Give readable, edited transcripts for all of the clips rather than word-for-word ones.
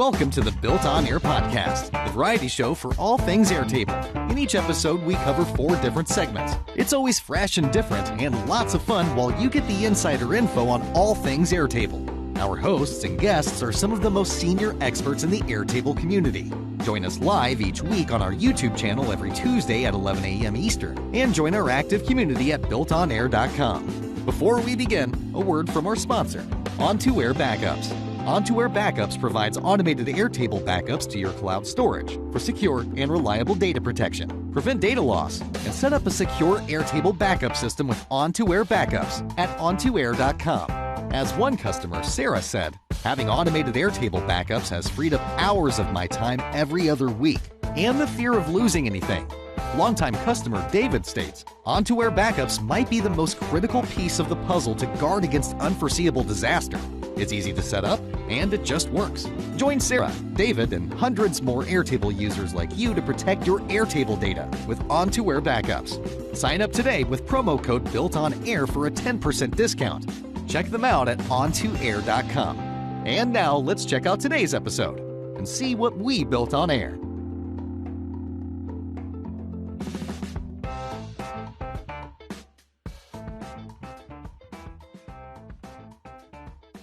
Welcome to the BuiltOnAir podcast, the variety show for all things Airtable. In each episode, we cover 4 different segments. It's always fresh and different, and lots of fun while you get the insider info on all things Airtable. Our hosts and guests are some of the most senior experts in the Airtable community. Join us live each week on our YouTube channel every Tuesday at 11 a.m. Eastern, and join our active community at BuiltOnAir.com. Before we begin, a word from our sponsor, On2Air Backups. On2Air Backups provides automated Airtable backups to your cloud storage for secure and reliable data protection. Prevent data loss and set up a secure Airtable backup system with On2Air Backups at On2Air.com. As one customer, Sarah, said, having automated Airtable backups has freed up hours of my time every other week and the fear of losing anything. Longtime customer David states, On2Air Backups might be the most critical piece of the puzzle to guard against unforeseeable disaster. It's easy to set up, and it just works. Join Sarah, David, and hundreds more Airtable users like you to protect your Airtable data with On2Air Backups. Sign up today with promo code BuiltOnAir for a 10% discount. Check them out at On2Air.com. And now let's check out today's episode and see what we built on air.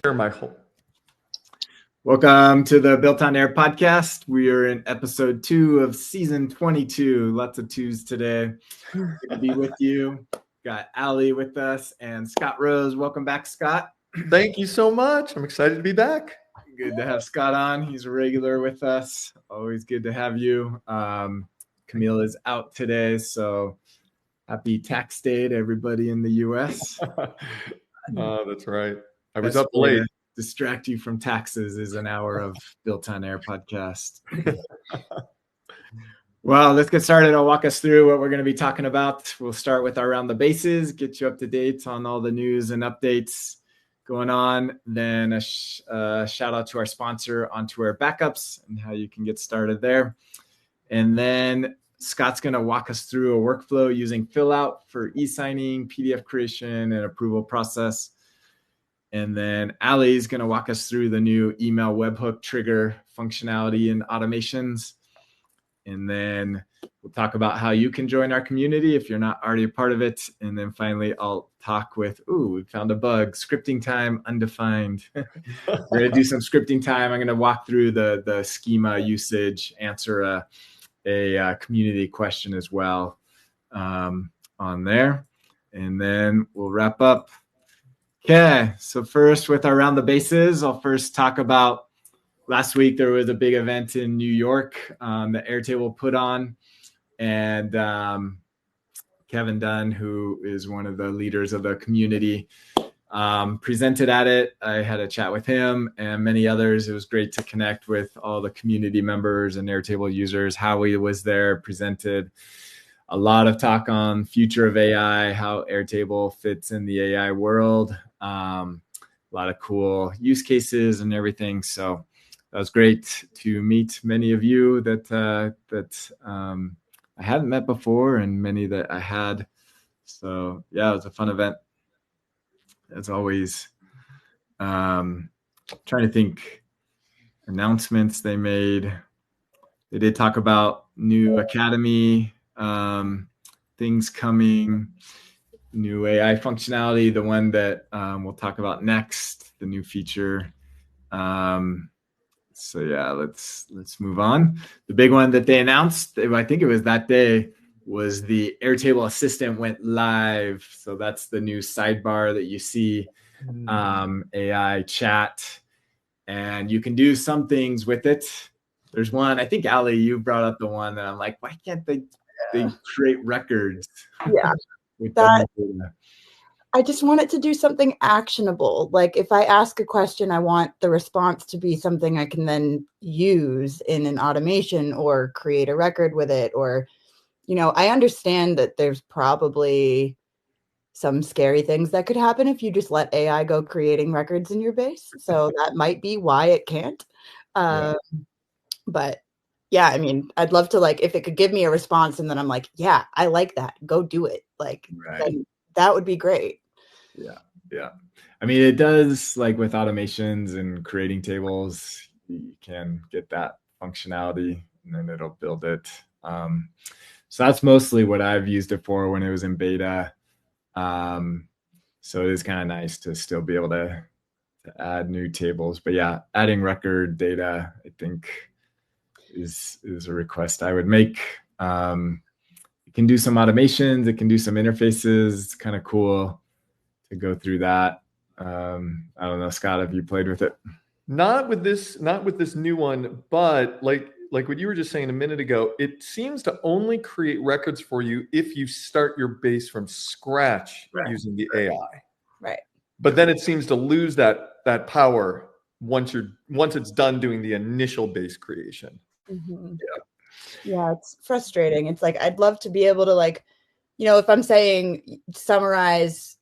Michael. Welcome to the Built on Air podcast. We are in episode 2 of season 22. Lots of 2s today. Good to be with you. Got Alli with us and Scott Rose. Welcome back, Scott. Thank you so much. I'm excited to be back. Good to have Scott on. He's a regular with us. Always good to have you. Camille is out today, so happy tax day to everybody in the U.S. That's right. I was up late. Distract you from taxes is an hour of Built on Air podcast. Well, let's get started. I'll walk us through what we're going to be talking about. We'll start with our Around the Bases, get you up to date on all the news and updates going on. Then a shout out to our sponsor, On2Air Backups, and how you can get started there. And then Scott's going to walk us through a workflow using Fillout for eSigning, PDF creation, and approval process. And then Alli is going to walk us through the new email webhook trigger functionality and automations. And then we'll talk about how you can join our community if you're not already a part of it. And then finally, I'll talk with, we found a bug, scripting time undefined. We're going to do some scripting time. I'm going to walk through the schema usage, answer a community question as well on there. And then we'll wrap up. Okay, so first with our Around the Bases, I'll first talk about last week. There was a big event in New York that Airtable put on, and Kevin Dunn, who is one of the leaders of the community, presented at it. I had a chat with him and many others. It was great to connect with all the community members and Airtable users. Howie was there, presented a lot of talk on future of AI, how Airtable fits in the AI world. A lot of cool use cases and everything. So that was great to meet many of you that I hadn't met before and many that I had. So yeah, it was a fun event. As always, trying to think announcements they made. They did talk about new academy things coming, new AI functionality, the one that we'll talk about next, the new feature. So yeah, let's move on. The big one that they announced, I think it was that day, was the Airtable Assistant went live. So that's the new sidebar that you see, AI chat, and you can do some things with it. There's one, I think, Alli, you brought up the one that I'm like, why can't they create records? Yeah, that I just want it to do something actionable. Like if I ask a question, I want the response to be something I can then use in an automation or create a record with it. Or, I understand that there's probably some scary things that could happen if you just let AI go creating records in your base. So that might be why it can't. But yeah, I mean, I'd love to, if it could give me a response and then I'm like, yeah, I like that. Go do it. Then that would be great. Yeah. I mean, it does, with automations and creating tables, you can get that functionality, and then it'll build it. So that's mostly what I've used it for when it was in beta. So it is kind of nice to still be able to add new tables. But yeah, adding record data, I think, is a request I would make. It can do some automations. It can do some interfaces. It's kind of cool to go through that. I don't know, Scott, have you played with it? Not with this new one, but like what you were just saying a minute ago, it seems to only create records for you if you start your base from scratch using the AI. Right. But then it seems to lose that power once it's done doing the initial base creation. Mm-hmm. Yeah, it's frustrating. It's like I'd love to be able to, like, you know, if I'm saying summarize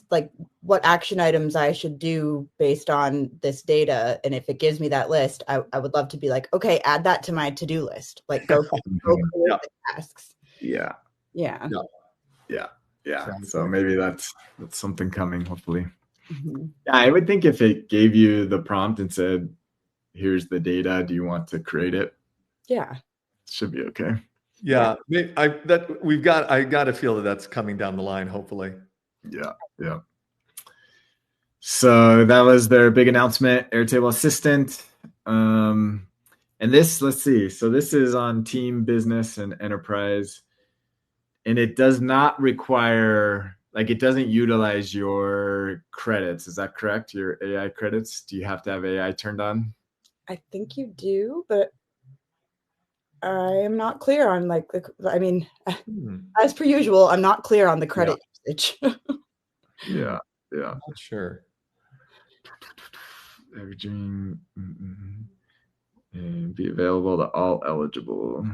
like what action items I should do based on this data, and if it gives me that list, I would love to be like, okay, add that to my to-do list. Like go create the tasks. Yeah. So maybe that's something coming, hopefully. Mm-hmm. Yeah, I would think if it gave you the prompt and said, here's the data, do you want to create it? Yeah. Should be okay. Yeah. I got to feel that that's coming down the line, hopefully. Yeah. So that was their big announcement, Airtable Assistant. And this, let's see. So this is on Team, Business, and Enterprise. And it does not require, like, it doesn't utilize your credits. Is that correct? Your AI credits? Do you have to have AI turned on? I think you do, but I am not clear on, like, as per usual, I'm not clear on the credit usage. Yeah. Not sure. Averaging and be available to all eligible.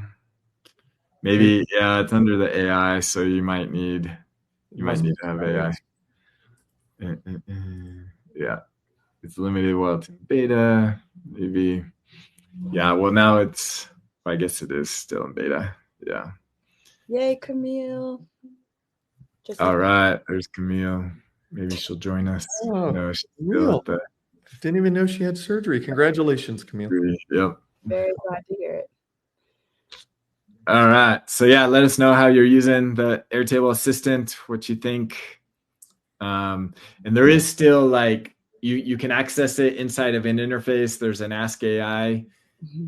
Maybe, it's under the AI, so you might need to have AI. Yeah, it's limited while it's in beta. Maybe, well, now I guess it is still in beta. Yeah. Yay, Camille. All right, there's Camille. Maybe she'll join us. Oh, no, she's still at didn't even know she had surgery. Congratulations, Camille. Yep. Very glad to hear it. All right. So let us know how you're using the Airtable Assistant, what you think. And there is still, like, you can access it inside of an interface. There's an Ask AI,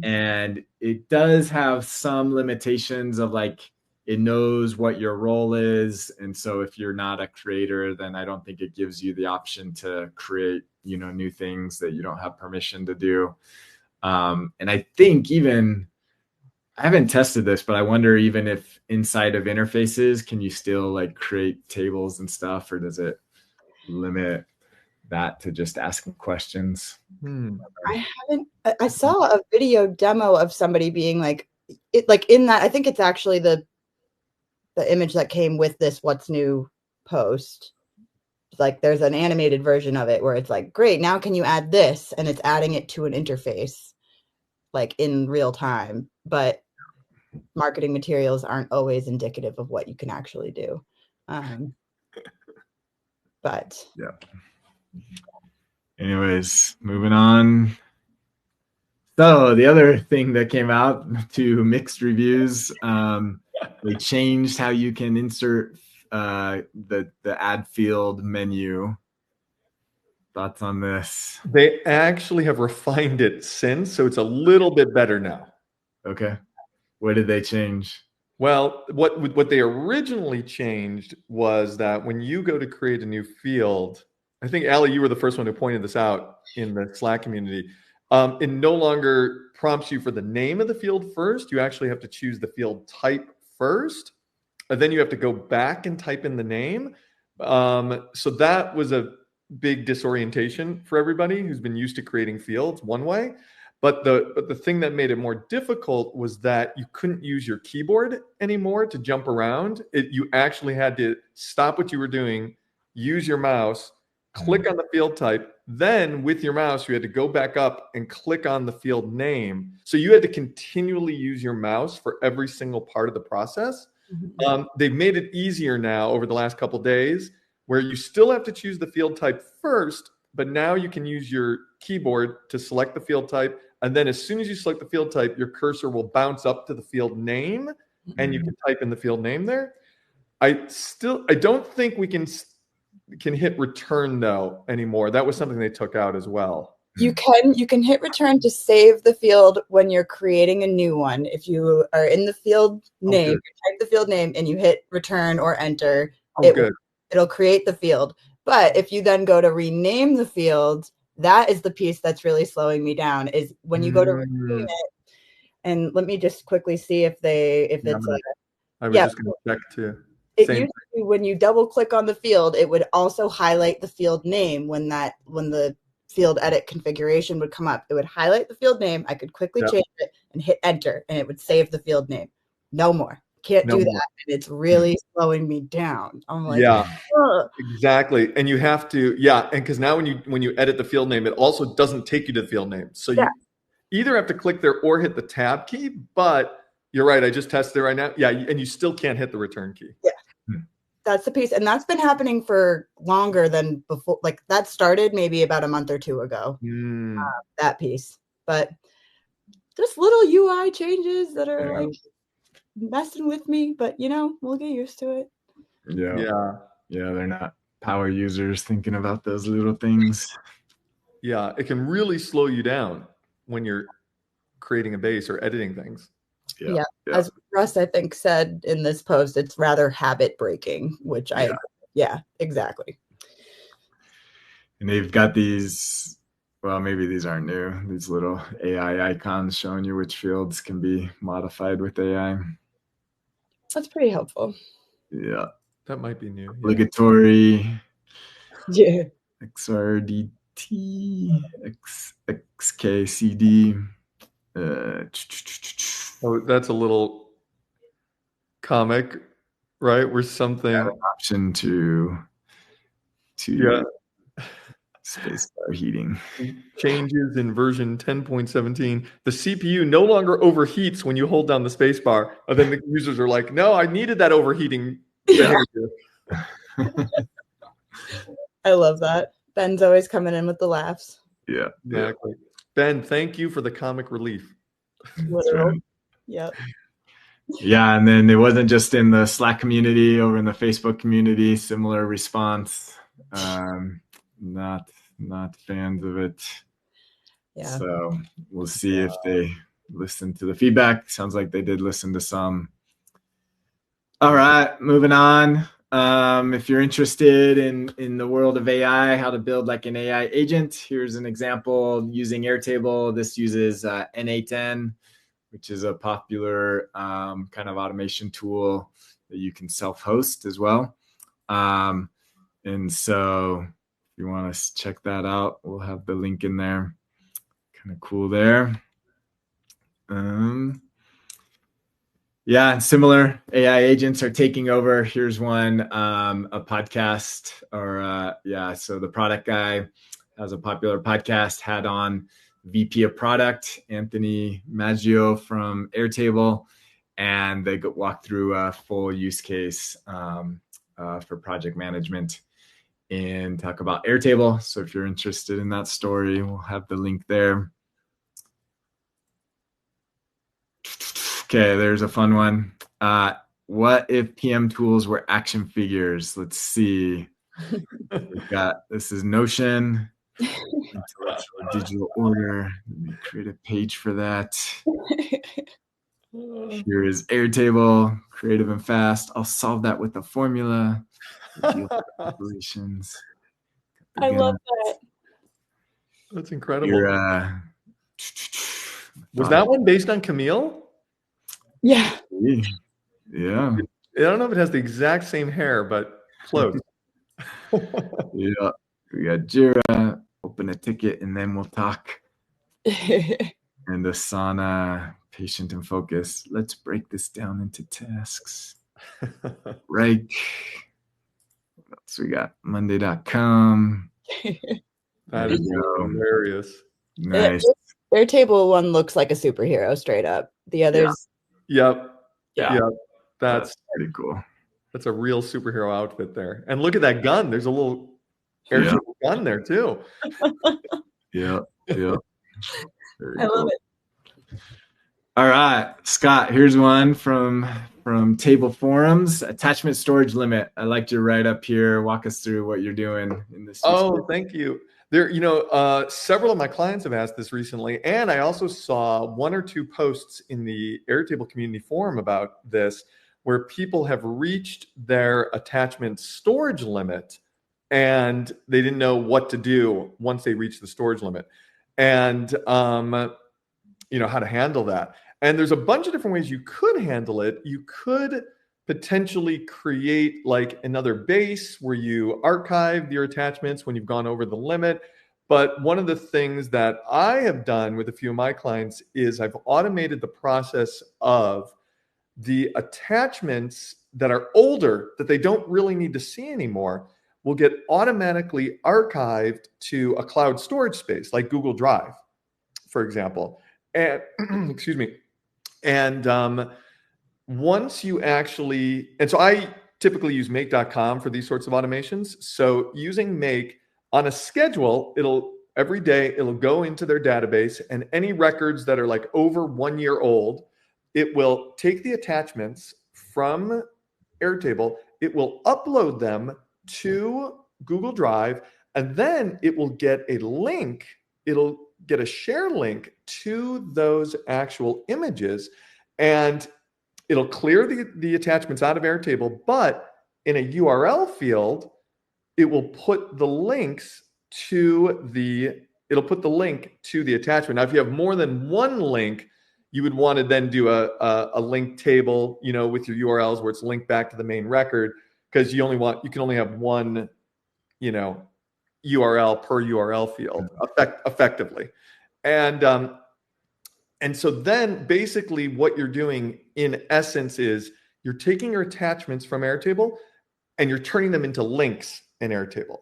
and it does have some limitations of, like, it knows what your role is. And so if you're not a creator, then I don't think it gives you the option to create, new things that you don't have permission to do. And I think I haven't tested this, but I wonder even if inside of interfaces, can you still, like, create tables and stuff, or does it limit that to just asking questions? I saw a video demo of somebody being like, in that, I think it's actually the image that came with this What's New post. Like, there's an animated version of it where it's like, great, now can you add this? And it's adding it to an interface, like, in real time. But marketing materials aren't always indicative of what you can actually do. But anyways, moving on. So the other thing that came out to mixed reviews, they changed how you can insert the add field menu. Thoughts on this? They actually have refined it since, so it's a little bit better now. Okay. What did they change? Well, what they originally changed was that when you go to create a new field, I think, Alli, you were the first one who pointed this out in the Slack community. It no longer prompts you for the name of the field first. You actually have to choose the field type first, and then you have to go back and type in the name. So that was a big disorientation for everybody who's been used to creating fields one way. But the thing that made it more difficult was that you couldn't use your keyboard anymore to jump around. You actually had to stop what you were doing, use your mouse, click on the field type. Then with your mouse, you had to go back up and click on the field name. So you had to continually use your mouse for every single part of the process. They've made it easier now over the last couple of days, where you still have to choose the field type first, but now you can use your keyboard to select the field type. And then as soon as you select the field type, your cursor will bounce up to the field name and you can type in the field name there. I don't think we can hit return though anymore. That was something they took out as well. You can hit return to save the field when you're creating a new one. If you are in the field name, you type the field name and you hit return or enter, it'll create the field. But if you then go to rename the field, that is the piece that's really slowing me down, is when you go to rename it. And let me just quickly see if it's I was just going to check too. It used to be when you double click on the field, it would also highlight the field name when the field edit configuration would come up. It would highlight the field name. I could quickly change it and hit enter, and it would save the field name. No more. Can't do that. And it's really slowing me down. I'm like, exactly. And you have to, and because now when you edit the field name, it also doesn't take you to the field name. So you either have to click there or hit the tab key, but you're right. I just tested it right now. Yeah. And you still can't hit the return key. Yeah. That's the piece. And that's been happening for longer than before. Like that started maybe about a month or two ago, that piece. But just little UI changes that are like messing with me, but we'll get used to it. Yeah. They're not power users thinking about those little things. Yeah. It can really slow you down when you're creating a base or editing things. Yeah. As Russ, I think, said in this post, it's rather habit breaking, which exactly. And they've got these, well, maybe these aren't new, these little AI icons showing you which fields can be modified with AI. That's pretty helpful. Yeah. That might be new. Obligatory. Yeah. XRDT, XKCD. That's a little comic, right? Where something an option to spacebar heating changes in version 10.17. The CPU no longer overheats when you hold down the spacebar. And then the users are like, "No, I needed that overheating behavior." I love that. Ben's always coming in with the laughs. Yeah, exactly. Ben, thank you for the comic relief. Literal. Yep. Yeah, and then it wasn't just in the Slack community, over in the Facebook community, similar response. Not fans of it. Yeah. So we'll see if they listen to the feedback. Sounds like they did listen to some. All right, moving on. If you're interested in the world of AI, how to build like an AI agent, here's an example using Airtable. This uses N8N, which is a popular kind of automation tool that you can self-host as well. And so if you want to check that out, we'll have the link in there. Kind of cool there. Yeah, similar AI agents are taking over. Here's one, a podcast so the product guy has a popular podcast, had on VP of product, Anthony Maggio from Airtable, and they walk through a full use case for project management and talk about Airtable. So if you're interested in that story, we'll have the link there. Okay, there's a fun one. What if PM tools were action figures? Let's see. This is Notion. Intellectual digital order. Let me create a page for that. Here is Airtable, creative and fast. I'll solve that with a formula. Operations. I love that. That's incredible. Was that one based on Camille? Yeah. Yeah. I don't know if it has the exact same hair, but close. Yeah. We got Jira, open a ticket, and then we'll talk. And Asana, patient and focus. Let's break this down into tasks. Right. What else we got? Monday.com. That is hilarious. Nice. Airtable one looks like a superhero straight up. The others. Yep. That's pretty cool. That's a real superhero outfit there. And look at that gun. There's a little Airtable done there too. Yeah. Very I love it. All right, Scott, here's one from Table Forums. Attachment storage limit. I liked your write-up here. Walk us through what you're doing in this. Oh, thank you. There, several of my clients have asked this recently, and I also saw 1 or 2 posts in the Airtable community forum about this, where people have reached their attachment storage limit, and they didn't know what to do once they reached the storage limit, and how to handle that. And there's a bunch of different ways you could handle it. You could potentially create like another base where you archive your attachments when you've gone over the limit. But one of the things that I have done with a few of my clients is I've automated the process of the attachments that are older, that they don't really need to see anymore, will get automatically archived to a cloud storage space like Google Drive, for example. And excuse me. And once you actually, and so I typically use make.com for these sorts of automations. So using make on a schedule, every day it'll go into their database, and any records that are like over 1 year old, it will take the attachments from Airtable, it will upload them to Google Drive, and then it will get a link. It'll get a share link to those actual images, and it'll clear the attachments out of Airtable, but in a URL field, it will put the links to it'll put the link to the attachment. Now, if you have more than one link, you would want to then do a link table, with your URLs where it's linked back to the main record, because you can only have one, URL per URL field effectively. And so then basically what you're doing in essence is you're taking your attachments from Airtable and you're turning them into links in Airtable.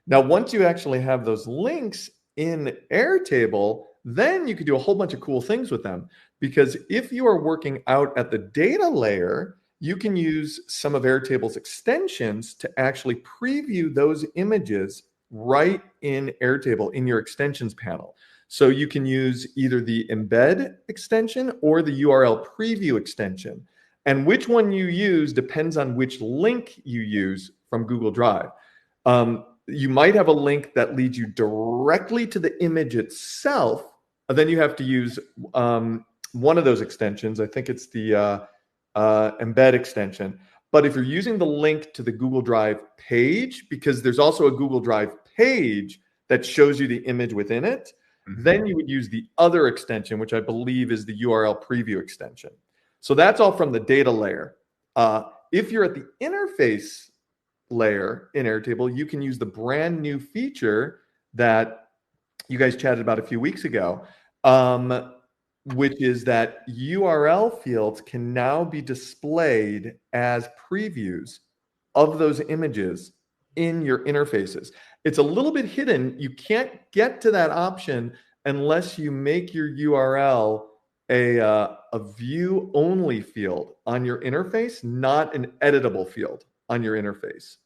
Now, once you actually have those links in Airtable, then you could do a whole bunch of cool things with them. Because if you are working out at the data layer, you can use some of Airtable's extensions to actually preview those images right in Airtable in your extensions panel. So you can use either the embed extension or the URL preview extension. And which one you use depends on which link you use from Google Drive. You might have a link that leads you directly to the image itself. Then you have to use one of those extensions. I think it's the embed extension. But if you're using the link to the Google Drive page, because there's also a Google Drive page that shows you the image within it, then you would use the other extension, which I believe is the URL preview extension. So that's all from the data layer. If you're at the interface layer in Airtable, you can use the brand new feature that you guys chatted about a few weeks ago, which is that URL fields can now be displayed as previews of those images in your interfaces. It's a little bit hidden. You can't get to that option unless you make your URL a view only field on your interface, not an editable field on your interface.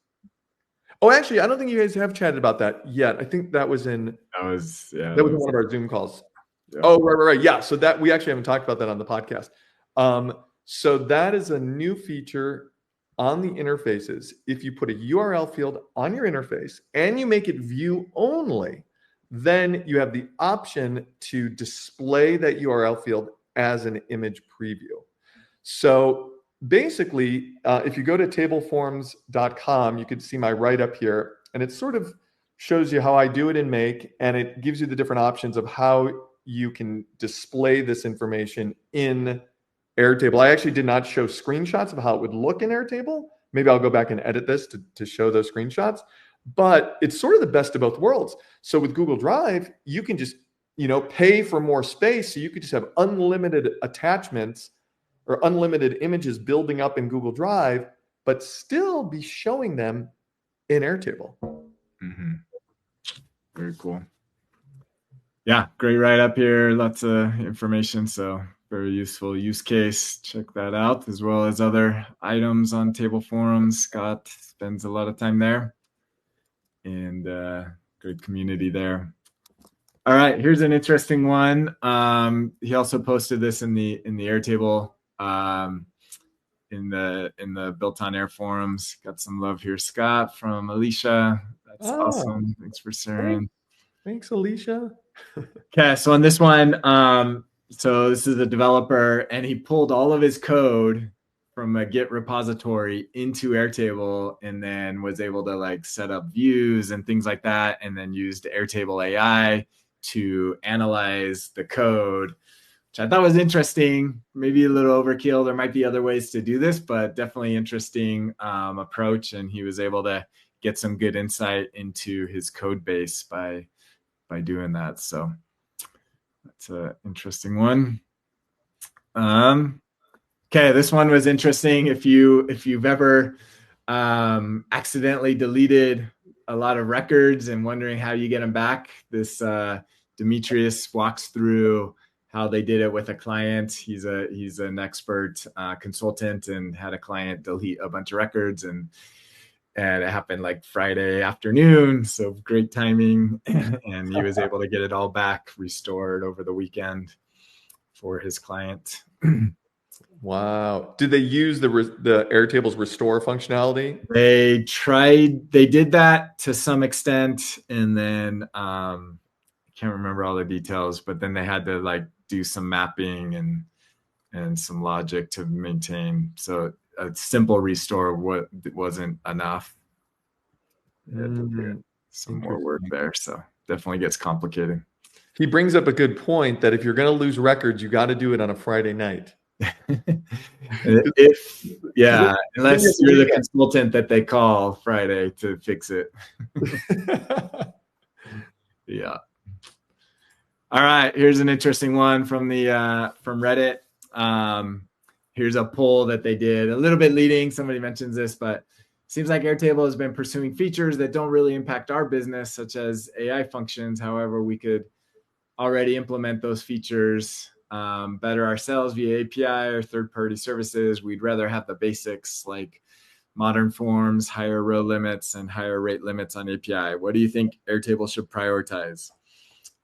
Oh, actually, I don't think you guys have chatted about that yet. I think that was in one of our Zoom calls. Yeah. Oh, right. Yeah. So that we actually haven't talked about that on the podcast. So that is a new feature on the interfaces. If you put a URL field on your interface and you make it view only, then you have the option to display that URL field as an image preview. So basically, if you go to tableforms.com, you could see my write-up here, and it sort of shows you how I do it in Make, and it gives you the different options of how you can display this information in Airtable. I actually did not show screenshots of how it would look in Airtable. Maybe I'll go back and edit this to show those screenshots, but it's sort of the best of both worlds. So with Google Drive, you can just, pay for more space. So you could just have unlimited attachments or unlimited images building up in Google Drive, but still be showing them in Airtable. Mm-hmm. Very cool. Yeah, great write-up here. Lots of information. So very useful use case. Check that out, as well as other items on Table Forums. Scott spends a lot of time there. and good community there. All right, here's an interesting one. He also posted this in the Airtable in the BuiltOnAir forums. Got some love here, Scott from Alicia. That's awesome. Thanks for sharing. Thanks, Alicia. Okay, so on this one, so this is a developer, and he pulled all of his code from a Git repository into Airtable, and then was able to like set up views and things like that, and then used Airtable AI to analyze the code, which I thought was interesting. Maybe a little overkill. There might be other ways to do this, but definitely interesting approach. And he was able to get some good insight into his code base by doing that. So that's an interesting one. Okay, this one was interesting. If you've ever accidentally deleted a lot of records and wondering how you get them back, this Demetrius walks through how they did it with a client. He's an expert consultant and had a client delete a bunch of records, and it happened like Friday afternoon. So great timing, and he was able to get it all back restored over the weekend for his client. Wow. Did they use the Airtable's restore functionality? They did that to some extent, and then I can't remember all the details, but then they had to like do some mapping and some logic to maintain. So a simple restore wasn't enough. Some more work there. So definitely gets complicated. He brings up a good point that if you're going to lose records, you got to do it on a Friday night. Unless you're the consultant that they call Friday to fix it. Yeah. All right, here's an interesting one from Reddit. Here's a poll that they did, a little bit leading. Somebody mentions this, but seems like Airtable has been pursuing features that don't really impact our business, such as AI functions. However, we could already implement those features better ourselves via API or third-party services. We'd rather have the basics like modern forms, higher row limits, and higher rate limits on API. What do you think Airtable should prioritize?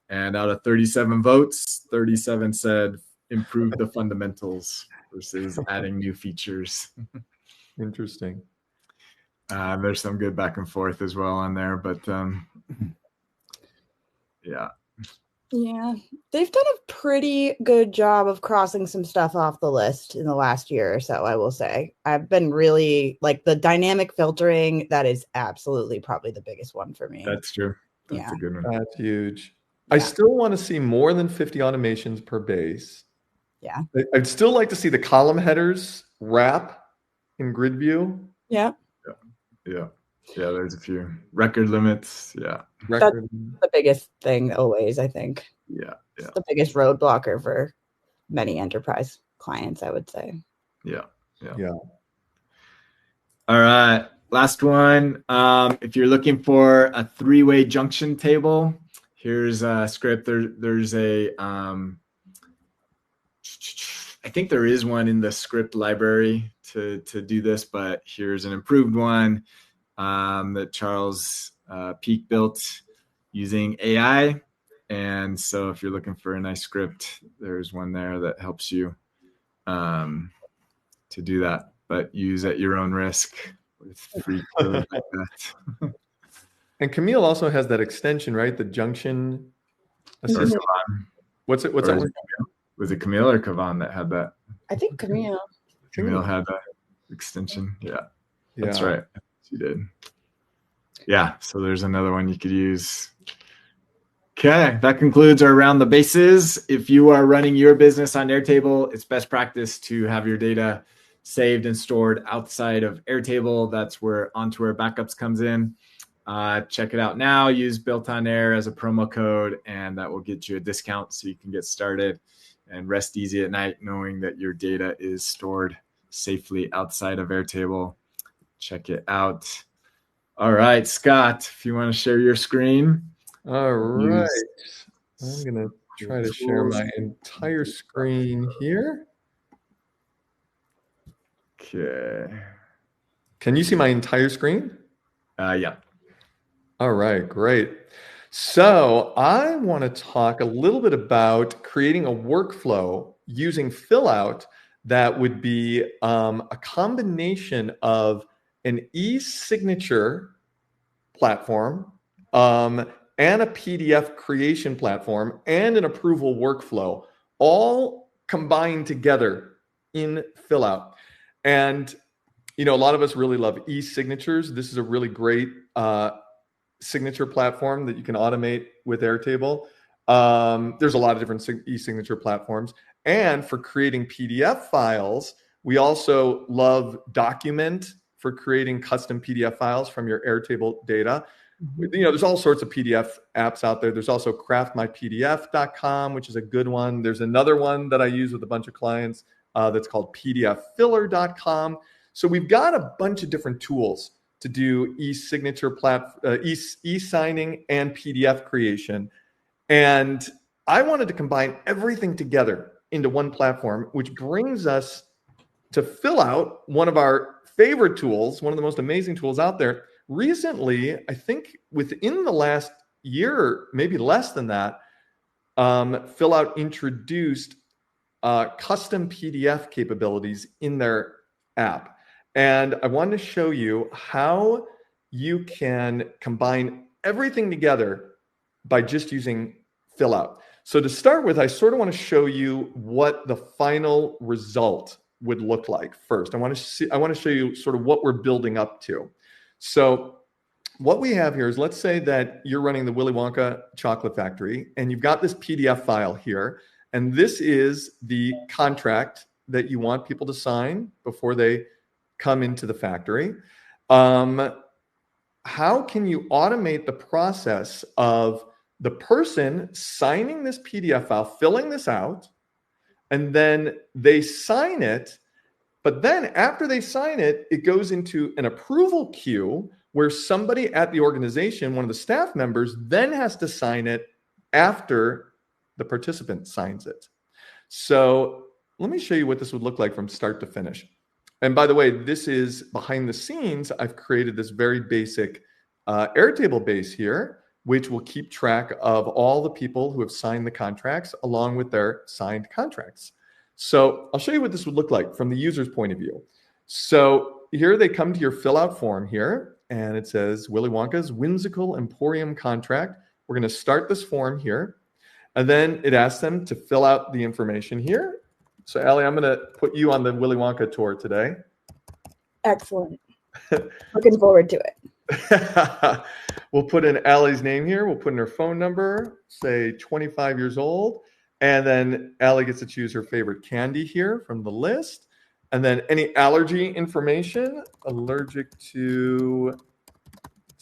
And out of 37 votes, 37 said improve the fundamentals versus adding new features. Interesting. There's some good back and forth as well on there, but yeah. Yeah, they've done a pretty good job of crossing some stuff off the list in the last year or so, I will say. I've been really like the dynamic filtering. That is absolutely probably the biggest one for me. That's true. That's a good one. That's huge. Yeah. I still want to see more than 50 automations per base. Yeah. I'd still like to see the column headers wrap in grid view. Yeah. Yeah, there's a few record limits. Yeah. That's the biggest thing always, I think. Yeah. It's the biggest roadblocker for many enterprise clients, I would say. Yeah. All right. Last one. If you're looking for a three-way junction table, here's a script. There's a I think there is one in the script library to do this, but here's an improved one that Charles Peake built using AI. And so if you're looking for a nice script, there's one there that helps you to do that, but use at your own risk with free code like that. And Camille also has that extension, right? The junction assistant. What's that one? Was it Camille or Kavan that had that? I think Camille. Camille had that extension. Yeah, that's right. She did. Yeah, so there's another one you could use. Okay, that concludes our Around the Bases. If you are running your business on Airtable, it's best practice to have your data saved and stored outside of Airtable. That's where OnToWare Backups comes in. Check it out now. Use BuiltOnAir as a promo code, and that will get you a discount so you can get started and rest easy at night knowing that your data is stored safely outside of Airtable. Check it out. All right, Scott, if you want to share your screen. All right. I'm going to try to share my entire screen here. Okay. Can you see my entire screen? Yeah. All right, great. So I want to talk a little bit about creating a workflow using Fillout that would be a combination of an e-signature platform and a PDF creation platform and an approval workflow, all combined together in Fillout. And a lot of us really love e-signatures. This is a really great signature platform that you can automate with Airtable. There's a lot of different e-signature platforms. And for creating PDF files, we also love Document for creating custom PDF files from your Airtable data. There's all sorts of PDF apps out there. There's also craftmypdf.com, which is a good one. There's another one that I use with a bunch of clients that's called pdffiller.com. So we've got a bunch of different tools to do e-signature e-signing and PDF creation. And I wanted to combine everything together into one platform, which brings us to Fillout, one of our favorite tools, one of the most amazing tools out there. Recently, I think within the last year, maybe less than that, Fillout introduced custom PDF capabilities in their app. And I wanted to show you how you can combine everything together by just using Fillout. So to start with, I sort of want to show you what the final result would look like first. I want to show you sort of what we're building up to. So what we have here is, let's say that you're running the Willy Wonka chocolate factory and you've got this PDF file here. And this is the contract that you want people to sign before they come into the factory. How can you automate the process of the person signing this PDF file, filling this out, and then they sign it? But then after they sign it, it goes into an approval queue where somebody at the organization, one of the staff members, then has to sign it after the participant signs it. So let me show you what this would look like from start to finish. And by the way, this is behind the scenes. I've created this very basic Airtable base here, which will keep track of all the people who have signed the contracts along with their signed contracts. So I'll show you what this would look like from the user's point of view. So here they come to your Fillout form here, and it says Willy Wonka's Whimsical Emporium Contract. We're going to start this form here, and then it asks them to fill out the information here. So Alli, I'm going to put you on the Willy Wonka tour today. Excellent. Looking forward to it. We'll put in Alli's name here. We'll put in her phone number, say 25 years old. And then Alli gets to choose her favorite candy here from the list. And then any allergy information, allergic to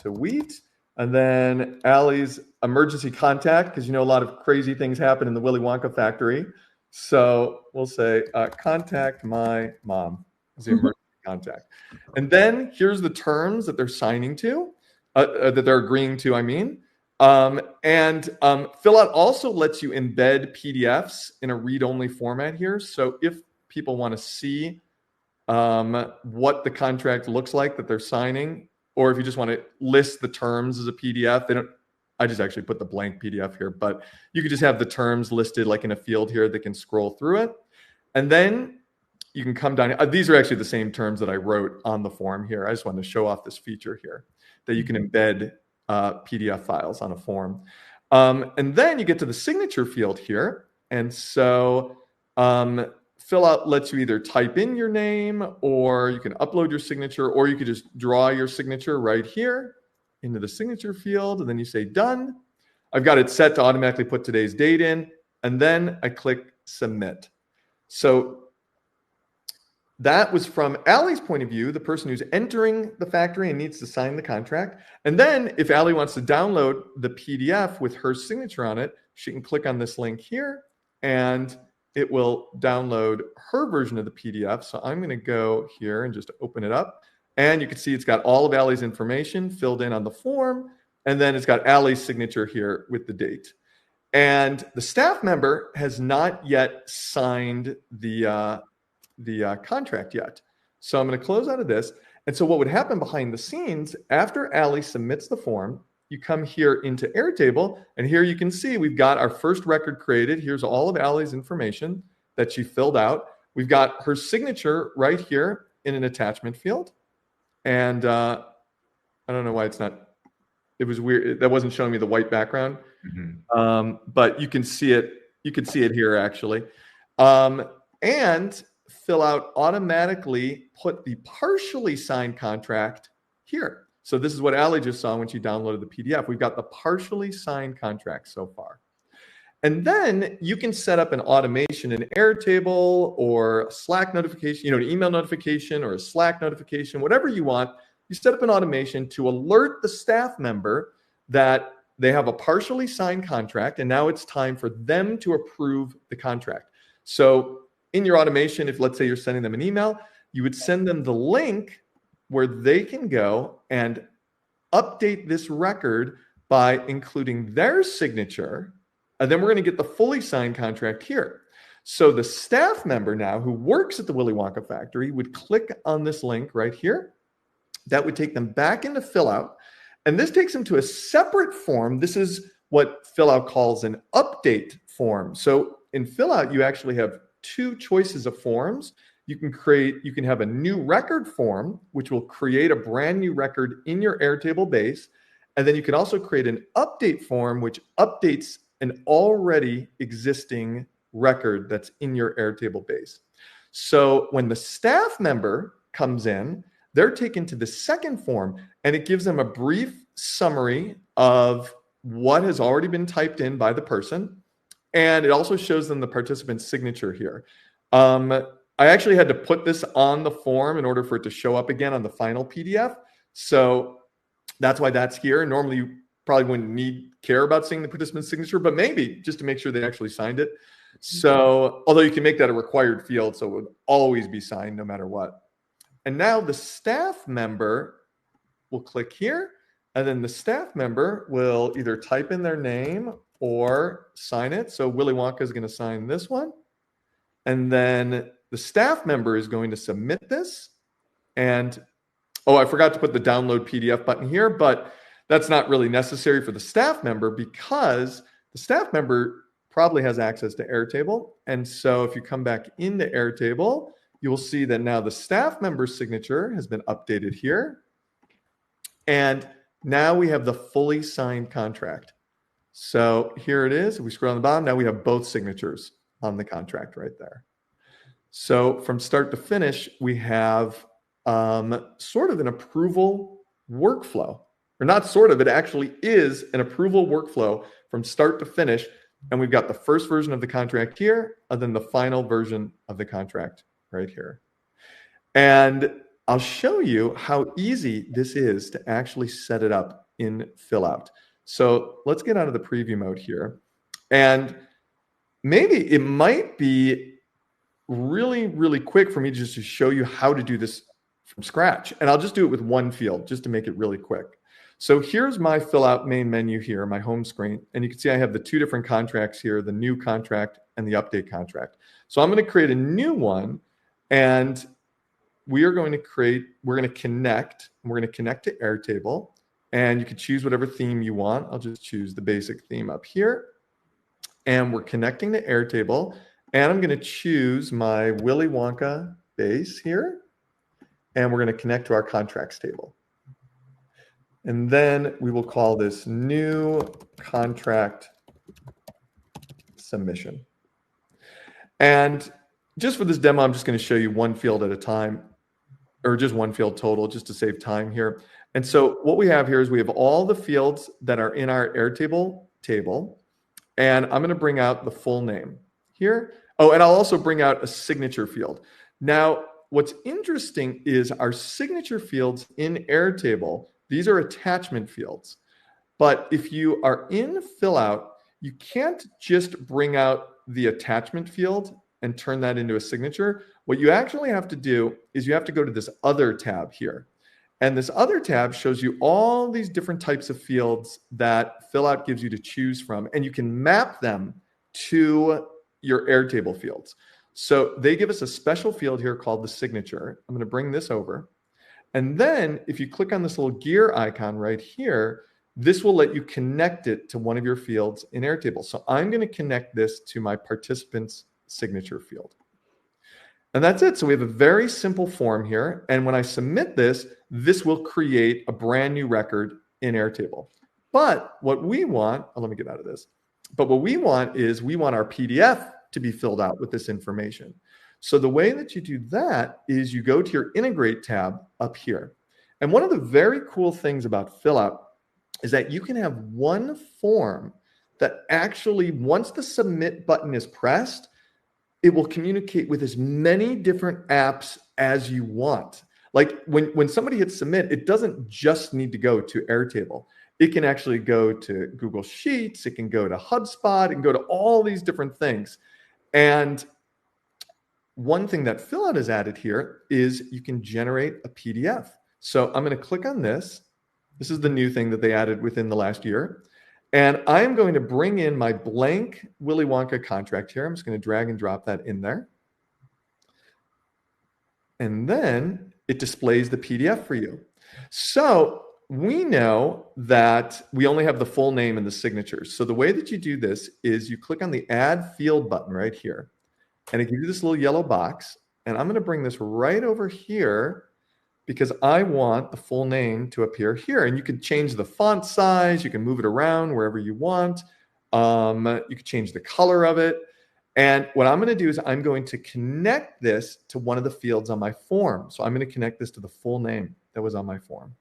wheat. And then Alli's emergency contact, because a lot of crazy things happen in the Willy Wonka factory. So we'll say, contact my mom as the emergency contact. And then here's the terms that they're signing to, that they're agreeing to, And Fillout also lets you embed PDFs in a read-only format here. So if people want to see what the contract looks like that they're signing, or if you just want to list the terms as a PDF, I just actually put the blank PDF here, but you could just have the terms listed like in a field here. They can scroll through it. And then you can come down. These are actually the same terms that I wrote on the form here. I just wanted to show off this feature here that you can embed PDF files on a form. And then you get to the signature field here. And so Fillout lets you either type in your name, or you can upload your signature, or you could just draw your signature right here into the signature field. And then you say done. I've got it set to automatically put today's date in. And then I click submit. So that was from Alli's point of view, the person who's entering the factory and needs to sign the contract. And then if Alli wants to download the PDF with her signature on it, she can click on this link here and it will download her version of the PDF. So I'm going to go here and just open it up. And you can see it's got all of Alli's information filled in on the form. And then it's got Alli's signature here with the date. And the staff member has not yet signed the contract yet. So I'm going to close out of this. And so what would happen behind the scenes, after Alli submits the form, you come here into Airtable, and here you can see we've got our first record created. Here's all of Alli's information that she filled out. We've got her signature right here in an attachment field. And I don't know why it's not, it was weird. That wasn't showing me the white background. But you can see it. You can see it here actually. And Fillout automatically put the partially signed contract here. So this is what Alli just saw when she downloaded the PDF. We've got the partially signed contract so far. And then you can set up an automation in Airtable or a Slack notification, an email notification or a Slack notification, whatever you want. You set up an automation to alert the staff member that they have a partially signed contract, and now it's time for them to approve the contract. So in your automation, if let's say you're sending them an email, you would send them the link where they can go and update this record by including their signature. And then we're going to get the fully signed contract here. So the staff member now who works at the Willy Wonka factory would click on this link right here. That would take them back into Fillout. And this takes them to a separate form. This is what Fillout calls an update form. So in Fillout, you actually have two choices of forms. You can have a new record form, which will create a brand new record in your Airtable base. And then you can also create an update form, which updates an already existing record that's in your Airtable base. So when the staff member comes in, they're taken to the second form, and it gives them a brief summary of what has already been typed in by the person. And it also shows them the participant's signature here. I actually had to put this on the form in order for it to show up again on the final PDF. So that's why that's here. Normally, you probably wouldn't care about seeing the participant's signature, but maybe just to make sure they actually signed it. So, although you can make that a required field, so it would always be signed no matter what. And now the staff member will click here, and then the staff member will either type in their name or sign it. So Willy Wonka is going to sign this one. And then the staff member is going to submit this. And, I forgot to put the download PDF button here, but that's not really necessary for the staff member because the staff member probably has access to Airtable. And so if you come back into Airtable, you will see that now the staff member's signature has been updated here. And now we have the fully signed contract. So here it is. If we scroll on the bottom, now we have both signatures on the contract right there. So from start to finish, we have sort of an approval workflow. Or not sort of, it actually is an approval workflow from start to finish. And we've got the first version of the contract here, and then the final version of the contract right here. And I'll show you how easy this is to actually set it up in Fillout. So let's get out of the preview mode here. And maybe it might be really, really quick for me just to show you how to do this from scratch. And I'll just do it with one field just to make it really quick. So here's my Fillout main menu here, my home screen. And you can see I have the two different contracts here, the new contract and the update contract. So I'm going to create a new one, and we're going to connect to Airtable, and you can choose whatever theme you want. I'll just choose the basic theme up here. And we're connecting to Airtable, and I'm going to choose my Willy Wonka base here, and we're going to connect to our contracts table. And then we will call this new contract submission. And just for this demo, I'm just going to show you one field at a time, or just one field total, just to save time here. And so what we have here is we have all the fields that are in our Airtable table. And I'm going to bring out the full name here. Oh, and I'll also bring out a signature field. Now, what's interesting is our signature fields in Airtable, these are attachment fields. But if you are in Fillout, you can't just bring out the attachment field and turn that into a signature. What you actually have to do is you have to go to this other tab here. And this other tab shows you all these different types of fields that Fillout gives you to choose from, and you can map them to your Airtable fields. So they give us a special field here called the signature. I'm going to bring this over. And then if you click on this little gear icon right here, this will let you connect it to one of your fields in Airtable. So I'm going to connect this to my participant's signature field. And that's it. So we have a very simple form here. And when I submit this, this will create a brand new record in Airtable. But what we want, let me get out of this. But what we want is we want our PDF to be filled out with this information. So the way that you do that is you go to your Integrate tab up here. And one of the very cool things about Fillout is that you can have one form that actually, once the submit button is pressed, it will communicate with as many different apps as you want. Like when somebody hits submit, it doesn't just need to go to Airtable. It can actually go to Google Sheets. It can go to HubSpot. It can go to all these different things. And one thing that Fillout has added here is you can generate a PDF. So I'm going to click on this. This is the new thing that they added within the last year. And I'm going to bring in my blank Willy Wonka contract here. I'm just going to drag and drop that in there. And then it displays the PDF for you. So we know that we only have the full name and the signatures. So the way that you do this is you click on the Add Field button right here. And it gives you this little yellow box. And I'm going to bring this right over here because I want the full name to appear here. And you can change the font size. You can move it around wherever you want. You can change the color of it. And what I'm going to do is I'm going to connect this to one of the fields on my form. So I'm going to connect this to the full name that was on my form.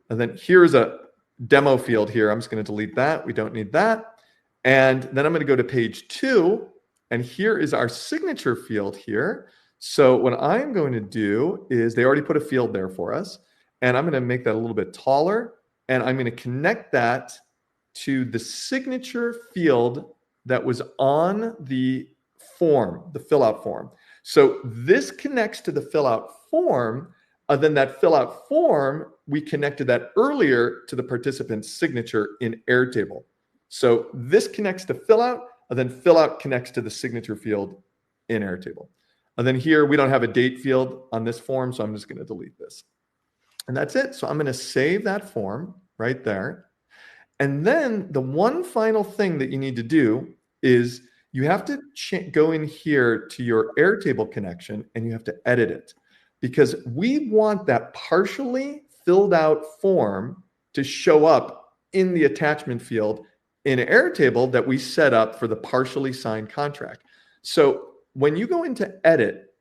And then here's a demo field here. I'm just going to delete that. We don't need that. And then I'm going to go to page 2. And here is our signature field here. So what I'm going to do is they already put a field there for us. And I'm going to make that a little bit taller. And I'm going to connect that to the signature field that was on the form, the Fillout form. So this connects to the Fillout form. Then that Fillout form, we connected that earlier to the participant's signature in Airtable. So this connects to Fillout, and then Fillout connects to the signature field in Airtable. And then here, we don't have a date field on this form, so I'm just going to delete this. And that's it. So I'm going to save that form right there. And then the one final thing that you need to do is you have to go in here to your Airtable connection, and you have to edit it. Because we want that partially filled out form to show up in the attachment field in Airtable that we set up for the partially signed contract. So when you go into edit,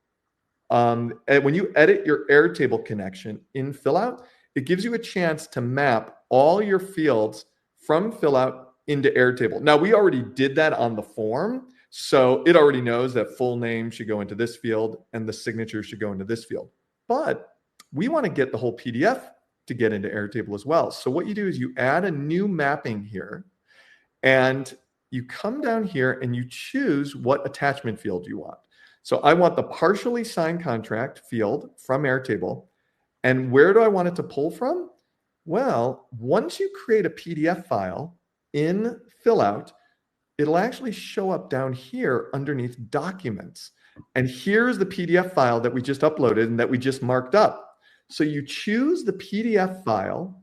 when you edit your Airtable connection in Fillout, it gives you a chance to map all your fields from Fillout into Airtable. Now, we already did that on the form. So it already knows that full name should go into this field and the signature should go into this field. But we want to get the whole PDF to get into Airtable as well. So what you do is you add a new mapping here, and you come down here and you choose what attachment field you want. So I want the partially signed contract field from Airtable. And where do I want it to pull from? Well, once you create a PDF file in Fillout, it'll actually show up down here underneath Documents. And here's the PDF file that we just uploaded and that we just marked up. So you choose the PDF file,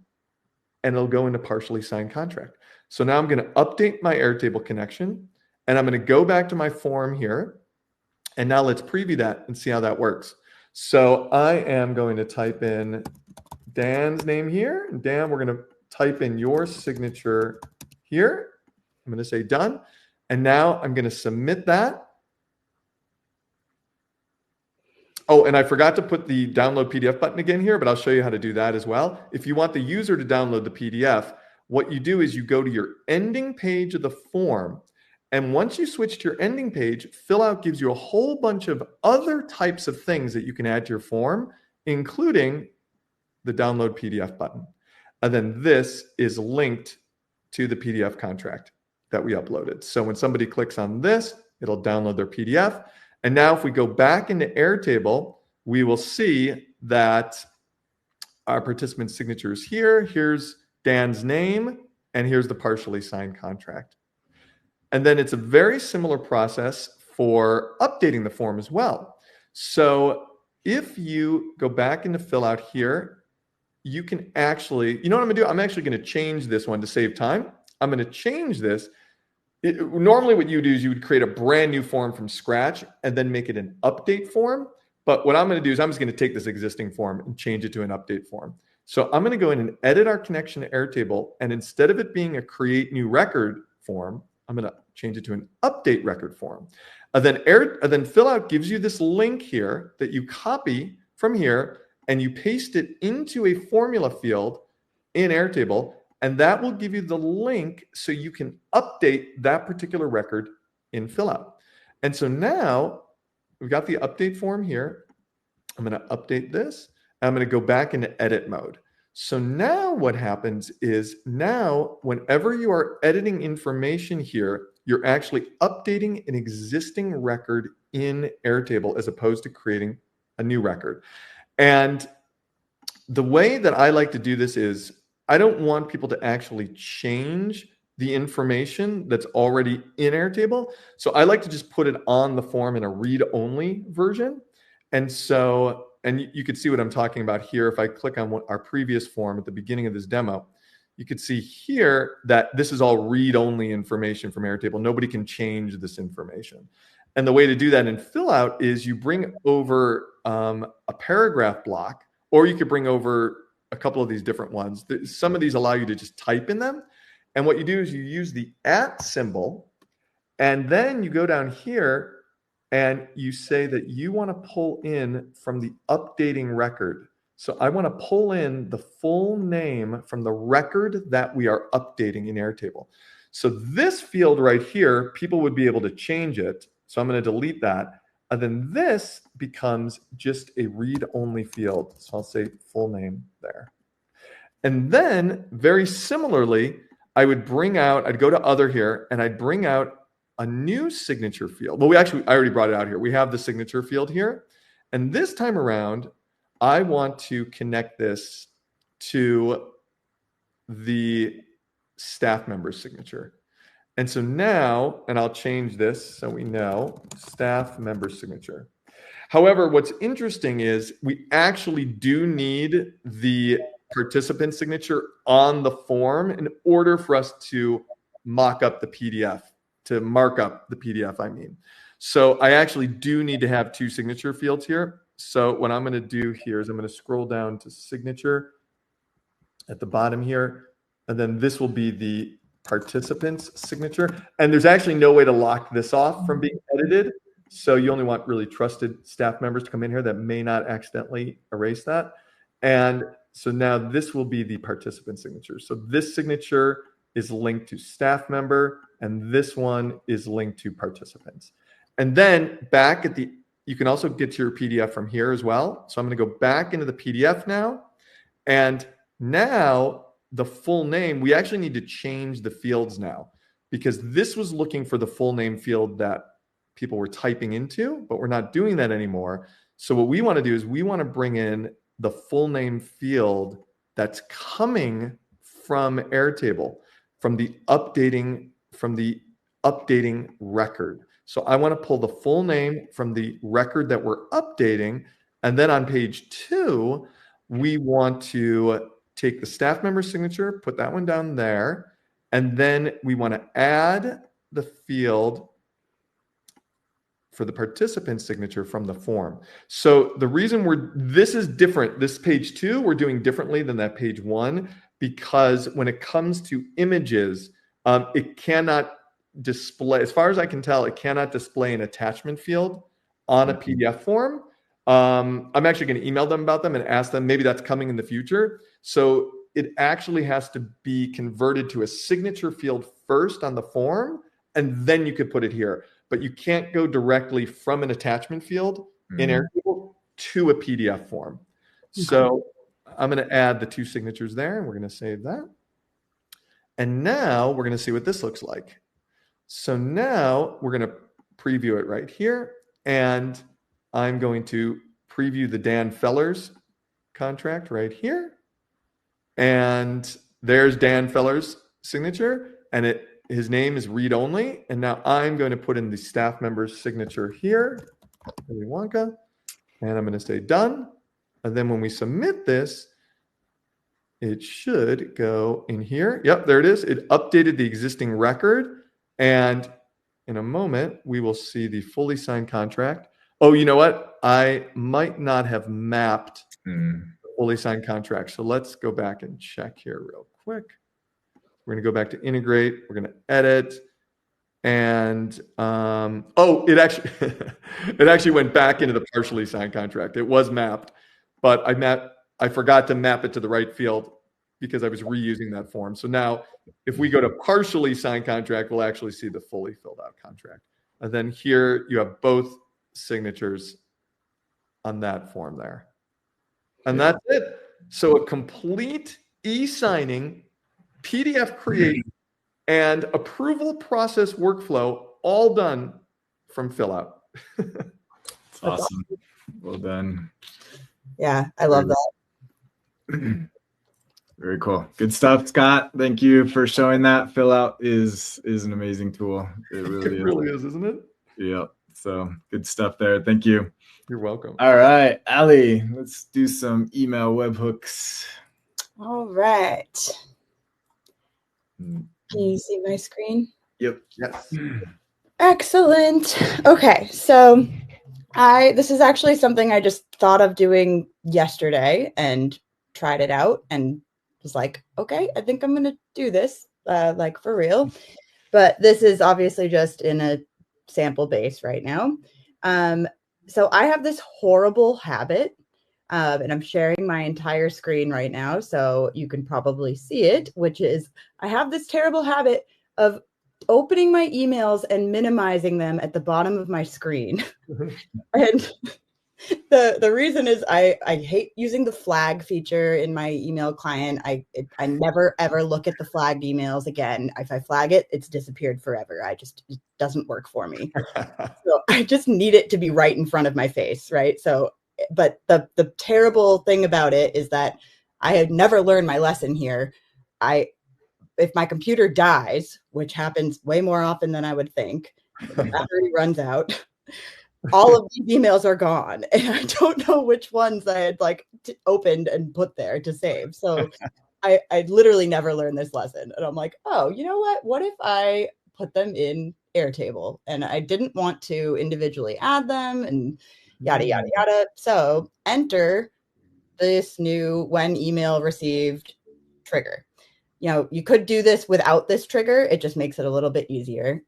and it'll go into partially signed contract. So now I'm going to update my Airtable connection, and I'm going to go back to my form here. And now let's preview that and see how that works. So I am going to type in Dan's name here. And Dan, we're going to type in your signature here. I'm going to say done. And now I'm going to submit that. Oh, and I forgot to put the download PDF button again here, but I'll show you how to do that as well. If you want the user to download the PDF, what you do is you go to your ending page of the form. And once you switch to your ending page, Fillout gives you a whole bunch of other types of things that you can add to your form, including the download PDF button. And then this is linked to the PDF contract that we uploaded. So when somebody clicks on this, it'll download their PDF. And now if we go back into Airtable, we will see that our participant signature is here. Here's Dan's name, and here's the partially signed contract. And then it's a very similar process for updating the form as well. So if you go back into Fillout here, you can actually, you know what I'm gonna do? I'm actually gonna change this one to save time. I'm gonna change this. Normally what you do is you would create a brand new form from scratch and then make it an update form. But what I'm gonna do is I'm just gonna take this existing form and change it to an update form. So I'm gonna go in and edit our connection to Airtable. And instead of it being a create new record form, I'm gonna change it to an update record form. Then Fillout gives you this link here that you copy from here and you paste it into a formula field in Airtable, and that will give you the link so you can update that particular record in Fillout. And so now we've got the update form here. I'm going to update this. I'm going to go back into edit mode. So now what happens is now whenever you are editing information here, you're actually updating an existing record in Airtable as opposed to creating a new record. And the way that I like to do this is I don't want people to actually change the information that's already in Airtable. So I like to just put it on the form in a read-only version. And so, and you could see what I'm talking about here. If I click on our previous form at the beginning of this demo, you could see here that this is all read-only information from Airtable. Nobody can change this information. And the way to do that in Fillout is you bring over a paragraph block, or you could bring over a couple of these different ones. Some of these allow you to just type in them. And what you do is you use the @ symbol, and then you go down here and you say that you want to pull in from the updating record. So I want to pull in the full name from the record that we are updating in Airtable. So this field right here, people would be able to change it. So I'm going to delete that. And then this becomes just a read-only field. So I'll say full name there. And then very similarly, I'd go to other here, and I'd bring out a new signature field. Well, I already brought it out here. We have the signature field here. And this time around, I want to connect this to the staff member's signature. And so now, and I'll change this so we know, staff member signature. However, what's interesting is we actually do need the participant signature on the form in order for us to mock up the PDF, to mark up the PDF, I mean. So I actually do need to have two signature fields here. So what I'm going to do here is I'm going to scroll down to signature at the bottom here, and then this will be the participant's signature. And there's actually no way to lock this off from being edited. So you only want really trusted staff members to come in here that may not accidentally erase that. And so now this will be the participant signature. So this signature is linked to staff member, and this one is linked to participants. And then back at you can also get to your PDF from here as well. So I'm going to go back into the PDF now. And now the full name, we actually need to change the fields now, because this was looking for the full name field that people were typing into, but we're not doing that anymore. So what we want to do is we want to bring in the full name field that's coming from Airtable, from the updating record. So I want to pull the full name from the record that we're updating. And then on page 2, we want to take the staff member signature, put that one down there. And then we want to add the field for the participant signature from the form. So the reason this is different, this page 2, we're doing differently than that page 1, because when it comes to images, it cannot display, as far as I can tell, it cannot display an attachment field on a PDF form. I'm actually going to email them about them and ask them, maybe that's coming in the future. So it actually has to be converted to a signature field first on the form, and then you could put it here. But you can't go directly from an attachment field in Airtable to a PDF form. So I'm going to add the 2 signatures there, and we're going to save that. And now we're going to see what this looks like. So now we're going to preview it right here, and I'm going to preview the Dan Feller's contract right here. And there's Dan Feller's signature, and his name is read only. And now I'm going to put in the staff member's signature here, Willy Wonka, and I'm going to say done. And then when we submit this, it should go in here. Yep, there it is. It updated the existing record. And in a moment, we will see the fully signed contract. Oh, you know what? I might not have mapped the fully signed contract. So let's go back and check here real quick. We're going to go back to integrate. We're going to edit. And it actually it actually went back into the partially signed contract. It was mapped, but I forgot to map it to the right field because I was reusing that form. So now if we go to partially signed contract, we'll actually see the fully filled out contract. And then here you have both signatures on that form there. And that's it. So a complete e-signing, PDF creation, and approval process workflow all done from Fillout. It's awesome. Well done. Yeah, I love that. Very cool. Good stuff, Scott. Thank you for showing that. Fillout is an amazing tool. It really is, isn't it? Yeah. So good stuff there. Thank you. You're welcome. All right, Alli, let's do some email webhooks. All right. Can you see my screen? Yep. Yes. Excellent. Okay, so this is actually something I just thought of doing yesterday and tried it out and was like, okay, I think I'm gonna do this, like for real. But this is obviously just in a sample base right now. So I have this horrible habit, and I'm sharing my entire screen right now, so you can probably see it, which is I have this terrible habit of opening my emails and minimizing them at the bottom of my screen. And the reason is I hate using the flag feature in my email client. I never ever look at the flagged emails again. If I flag it, it's disappeared forever. It doesn't work for me. So I just need it to be right in front of my face, right? So, but the terrible thing about it is that I had never learned my lesson here. If my computer dies, which happens way more often than I would think, the battery runs out, all of these emails are gone. And I don't know which ones I had opened and put there to save. So I literally never learned this lesson. And I'm like, oh, you know what? What if I put them in Airtable? And I didn't want to individually add them and yada, yada, yada. So enter this new when email received trigger. You could do this without this trigger. It just makes it a little bit easier.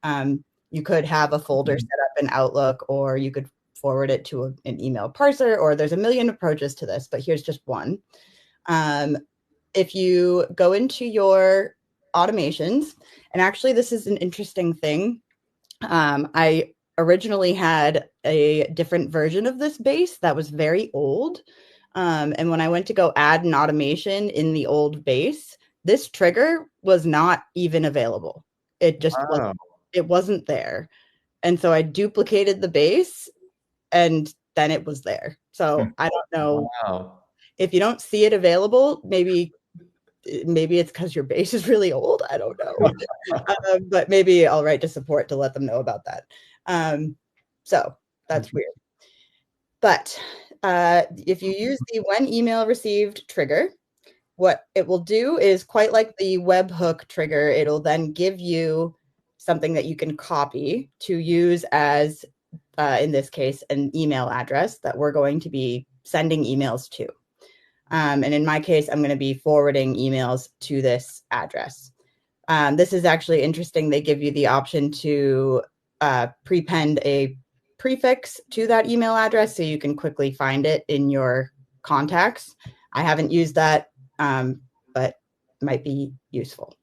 You could have a folder set up in Outlook, or you could forward it to an email parser, or there's a million approaches to this, but here's just one. If you go into your automations, and actually this is an interesting thing. I originally had a different version of this base that was very old. And when I went to go add an automation in the old base, this trigger was not even available. It just wasn't there. And so I duplicated the base and then it was there. So I don't know if you don't see it available, maybe it's because your base is really old. I don't know. But maybe I'll write to support to let them know about that. So that's weird. But if you use the when email received trigger, what it will do is quite like the webhook trigger. It'll then give you something that you can copy to use as, in this case, an email address that we're going to be sending emails to. And in my case, I'm going to be forwarding emails to this address. This is actually interesting. They give you the option to prepend a prefix to that email address so you can quickly find it in your contacts. I haven't used that, but might be useful.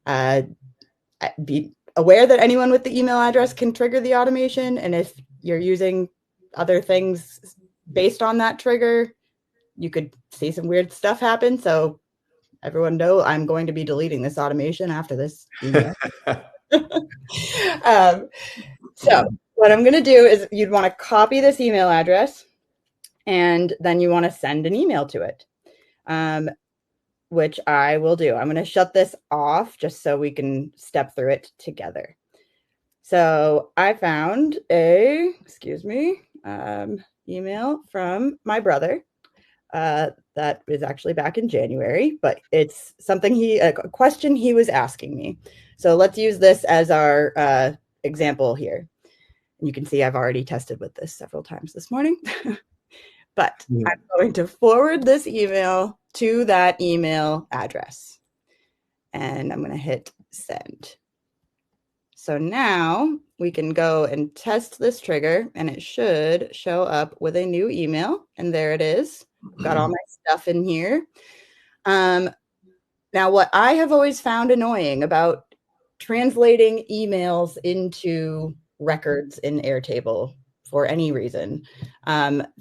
Be aware that anyone with the email address can trigger the automation. And if you're using other things based on that trigger, you could see some weird stuff happen. So everyone know I'm going to be deleting this automation after this email. So what I'm going to do is you'd want to copy this email address and then you want to send an email to it, which I will do. I'm going to shut this off just so we can step through it together. So I found email from my brother that that is actually back in January, but it's something a question he was asking me. So let's use this as our example here. You can see I've already tested with this several times this morning, but I'm going to forward this email to that email address, and I'm going to hit send. So now we can go and test this trigger, and it should show up with a new email. And there it is. Got all my stuff in here. Now, what I have always found annoying about translating emails into records in Airtable for any reason,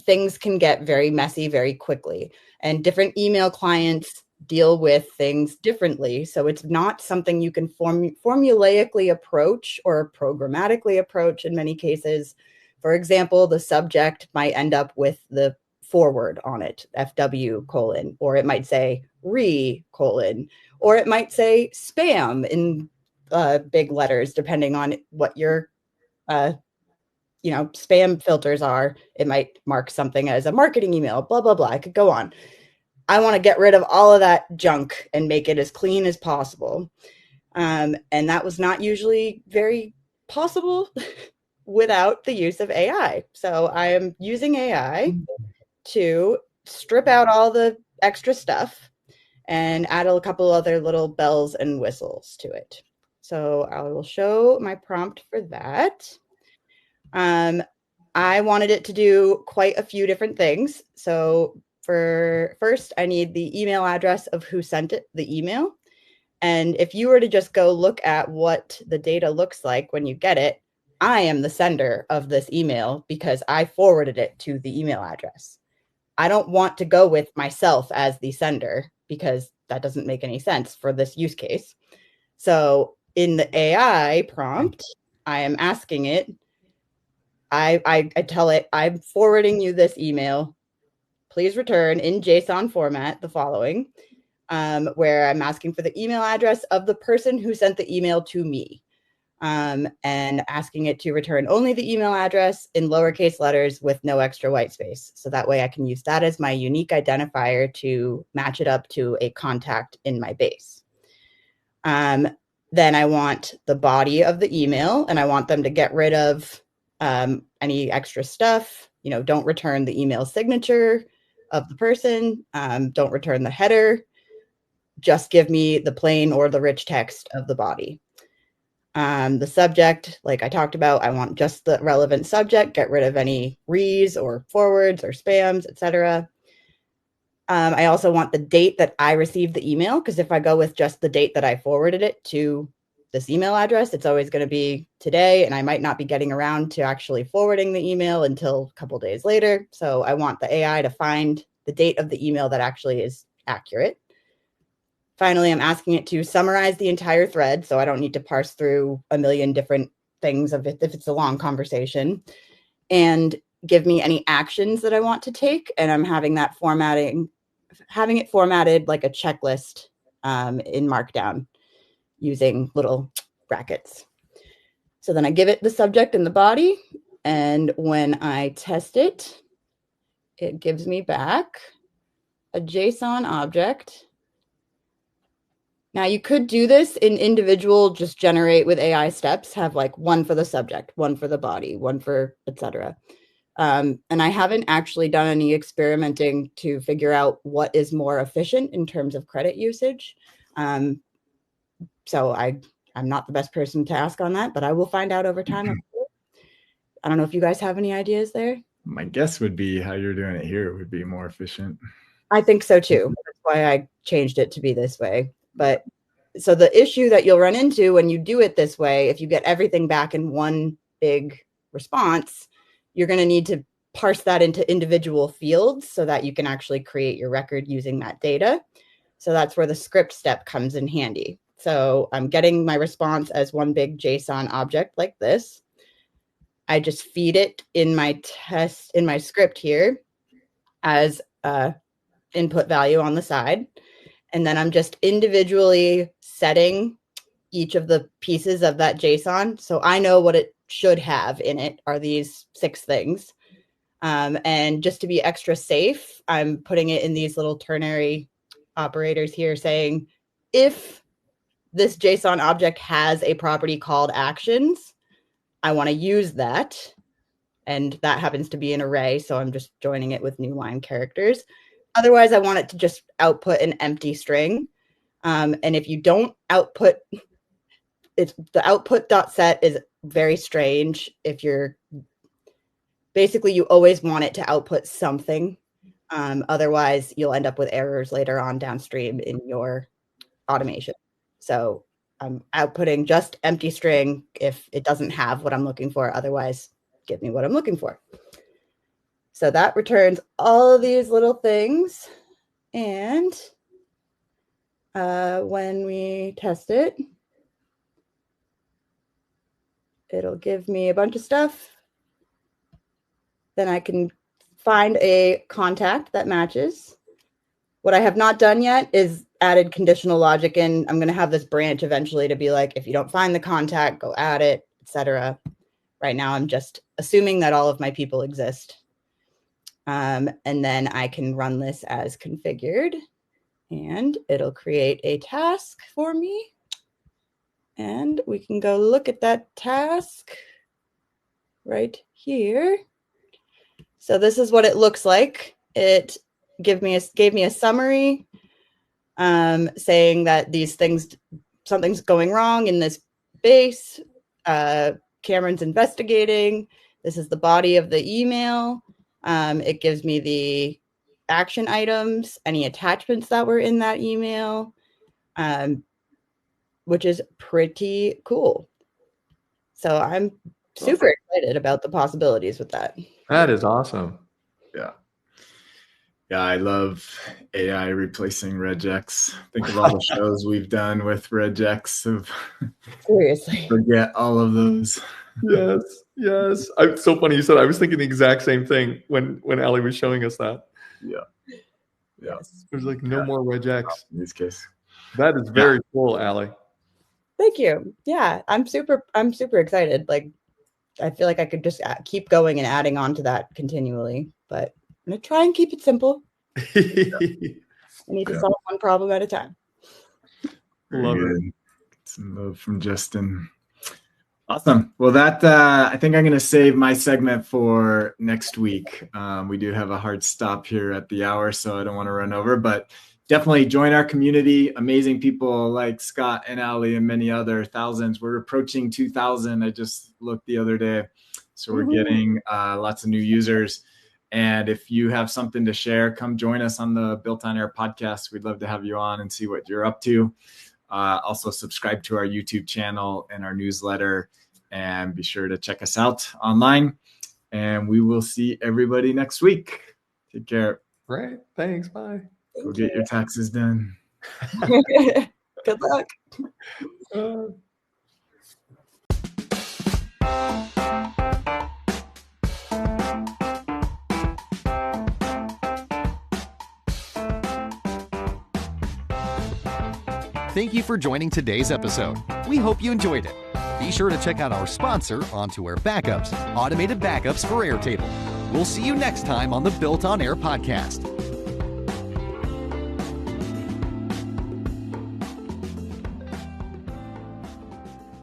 things can get very messy very quickly, and different email clients deal with things differently. So it's not something you can formulaically approach or programmatically approach in many cases. For example, the subject might end up with the forward on it, FW : or it might say re : or it might say spam in big letters, depending on what your spam filters are. It might mark something as a marketing email, blah, blah, blah. I could go on. I want to get rid of all of that junk and make it as clean as possible. And that was not usually very possible without the use of AI. So I am using AI to strip out all the extra stuff and add a couple other little bells and whistles to it. So I will show my prompt for that. I wanted it to do quite a few different things. So first, I need the email address of who sent it, the email. And if you were to just go look at what the data looks like when you get it, I am the sender of this email because I forwarded it to the email address. I don't want to go with myself as the sender because that doesn't make any sense for this use case. So in the AI prompt, I am asking it, I tell it, I'm forwarding you this email. Please return in JSON format the following, where I'm asking for the email address of the person who sent the email to me, and asking it to return only the email address in lowercase letters with no extra white space. So that way I can use that as my unique identifier to match it up to a contact in my base. Then I want the body of the email, and I want them to get rid of any extra stuff. Don't return the email signature of the person. Don't return the header. Just give me the plain or the rich text of the body. The subject, like I talked about, I want just the relevant subject. Get rid of any re's or forwards or spams, etc. I also want the date that I received the email, because if I go with just the date that I forwarded it to this email address, it's always going to be today, and I might not be getting around to actually forwarding the email until a couple days later. So I want the AI to find the date of the email that actually is accurate. Finally, I'm asking it to summarize the entire thread, so I don't need to parse through a million different things if it's a long conversation, and give me any actions that I want to take. And I'm having it formatted like a checklist in Markdown, using little brackets. So then I give it the subject and the body. And when I test it, it gives me back a JSON object. Now you could do this in individual, just generate with AI steps, have like one for the subject, one for the body, one for etc. And I haven't actually done any experimenting to figure out what is more efficient in terms of credit usage. So I'm not the best person to ask on that, but I will find out over time. I don't know if you guys have any ideas there. My guess would be how you're doing it here would be more efficient. I think so too. That's why I changed it to be this way. But so the issue that you'll run into when you do it this way, if you get everything back in one big response, you're going to need to parse that into individual fields so that you can actually create your record using that data. So that's where the script step comes in handy. So I'm getting my response as one big JSON object like this. I just feed it in my script here as input value on the side. And then I'm just individually setting each of the pieces of that JSON. So I know what it should have in it are these 6 things. And just to be extra safe, I'm putting it in these little ternary operators here saying, if this JSON object has a property called actions, I want to use that. And that happens to be an array, so I'm just joining it with new line characters. Otherwise, I want it to just output an empty string. And if you don't output, the output.set is very strange. If you're basically, you always want it to output something. Otherwise, you'll end up with errors later on downstream in your automation. So I'm outputting just empty string if it doesn't have what I'm looking for. Otherwise, give me what I'm looking for. So that returns all of these little things. And when we test it, it'll give me a bunch of stuff. Then I can find a contact that matches. What I have not done yet is added conditional logic in. I'm going to have this branch eventually to be like, if you don't find the contact, go add it, etc. Right now, I'm just assuming that all of my people exist. And then I can run this as configured, and it'll create a task for me. And we can go look at that task right here. So this is what it looks like. It gave me a summary saying that these things, something's going wrong in this base. Cameron's investigating. This is the body of the email. It gives me the action items, any attachments that were in that email, which is pretty cool. So I'm super excited about the possibilities with that. That is awesome. Yeah. Yeah, I love AI replacing regex. Think of all the shows we've done with regex. Seriously. Forget all of those. Yes. It's so funny you said. I was thinking the exact same thing when Alli was showing us that. Yeah. There's like no more regex in this case. That is very cool, Alli. Thank you. Yeah, I'm super excited. Like, I feel like I could just keep going and adding on to that continually, but I'm going to try and keep it simple. I need to solve one problem at a time. Love it. Some love from Justin. Awesome. Well, that I think I'm going to save my segment for next week. We do have a hard stop here at the hour, so I don't want to run over, but definitely join our community. Amazing people like Scott and Alli and many other thousands. We're approaching 2,000. I just looked the other day. So we're getting lots of new users. And if you have something to share, come join us on the Built on Air podcast. We'd love to have you on and see what you're up to. Also subscribe to our YouTube channel and our newsletter, and be sure to check us out online. And we will see everybody next week. Take care. Great. Thanks. Bye. Go get your taxes done. Good luck. Thank you for joining today's episode. We hope you enjoyed it. Be sure to check out our sponsor, OnToAir Backups, automated backups for Airtable. We'll see you next time on the Built on Air podcast.